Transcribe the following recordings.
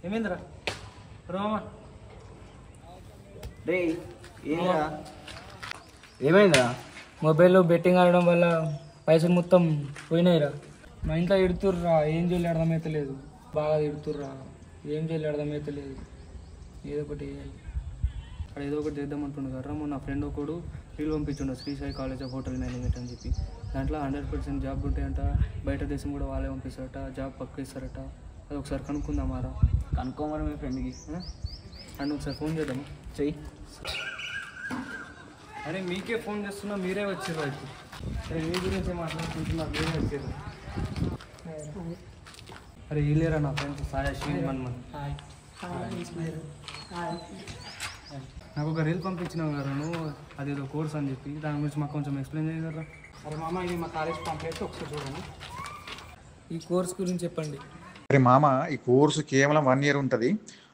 ఏమైందిరా రామా డే ఏమైందా? మొబైల్లో బెట్టింగ్ ఆడడం వల్ల పైసలు మొత్తం పోయినాయిరా. మా ఇంట్లో ఎడుతుర్రా, ఏం చేయాలి అర్థమవుతలేదు. బాగా ఎడుతుర్రా, ఏం చేయాలి అర్థమవుతలేదు. ఏదో ఒకటి వేయాలి, అక్కడ ఏదో ఒకటి చేద్దాం అంటుండే కదా. నా ఫ్రెండ్ ఒకడు రీల్ పంపించుండ Sri Sai college of hotel management అని చెప్పి. దాంట్లో 100% జాబ్ ఉంటాయంట, బయట దేశం కూడా వాళ్ళే పంపిస్తారట, జాబ్ పక్క ఇస్తారట. అది ఒకసారి కనుక్కుందామారా? కనుక్కోమని మీ ఫ్రెండ్కి అండ్ ఒకసారి ఫోన్ చేద్దామా? చెయ్యి. అరే మీకే ఫోన్ చేస్తున్నా, మీరే వచ్చారు. అయితే అరే మీ గురించి మాట్లాడుకుంటున్నారు, మీరే వచ్చారు. అరే వీళ్ళేరా నా ఫ్రెండ్స్ సాయాశ్రీ మన్మన్. నాకు ఒక రీల్ పంపించినావు కదా నువ్వు, అదేదో కోర్స్ అని చెప్పి, దాని గురించి మాకు కొంచెం ఎక్స్ప్లెయిన్ చేయగలరా? అరే మామ, ఇది మా కాలేజ్ పంపేస్తే ఒకసారి చూడండి. ఈ కోర్స్ గురించి చెప్పండి. అరే మామ, ఈ కోర్సు కేవలం 1 year ఉంటుంది.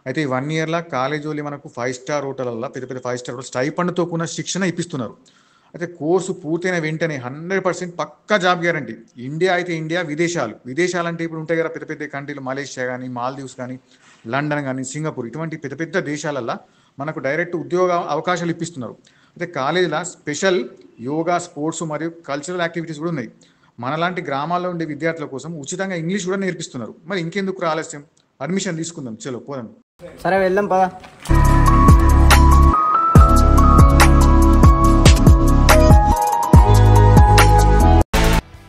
అయితే ఈ 1 yearలో కాలేజ్ వాళ్ళు మనకు 5 star హోటళ్ళల్లో పెద్ద పెద్ద 5 star హోటల్ స్టైఫండ్తో కూడిన శిక్షణ ఇప్పిస్తున్నారు. అయితే కోర్సు పూర్తయిన వెంటనే 100% పక్కా జాబ్ గ్యారంటీ. ఇండియా అయితే ఇండియా, విదేశాలు అంటే ఇప్పుడు ఉంటాయి కదా పెద్ద పెద్ద కంట్రీలు, మలేషియా కానీ, మాల్దీవ్స్ కానీ, లండన్ కానీ, సింగపూర్, ఇటువంటి పెద్ద పెద్ద దేశాలల్లో మనకు డైరెక్ట్ ఉద్యోగ అవకాశాలు ఇప్పిస్తున్నారు. అయితే కాలేజీలో స్పెషల్ యోగా, స్పోర్ట్స్ మరియు కల్చరల్ యాక్టివిటీస్ కూడా ఉన్నాయి. మనలాంటి గ్రామాల్లో ఉండే విద్యార్థుల కోసం ఉచితంగా ఇంగ్లీష్ కూడా నేర్పిస్తున్నారు. మరి ఇంకెందుకు ఆలస్యం, అడ్మిషన్ తీసుకుందాం. చలో పోదాం. సరే వెళ్దాం పదా.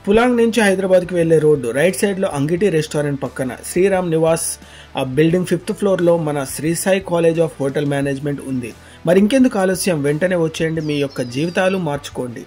పులాంగ్ నుంచి హైదరాబాద్కి వెళ్లే రోడ్డు రైట్ సైడ్లో అంగిటి రెస్టారెంట్ పక్కన శ్రీరామ్ నివాస్ ఆ బిల్డింగ్ 5th floorలో మన Sri Sai college of hotel management ఉంది. మరి ఇంకెందుకు ఆలస్యం, వెంటనే వచ్చేయండి, మీ యొక్క జీవితాలు మార్చుకోండి.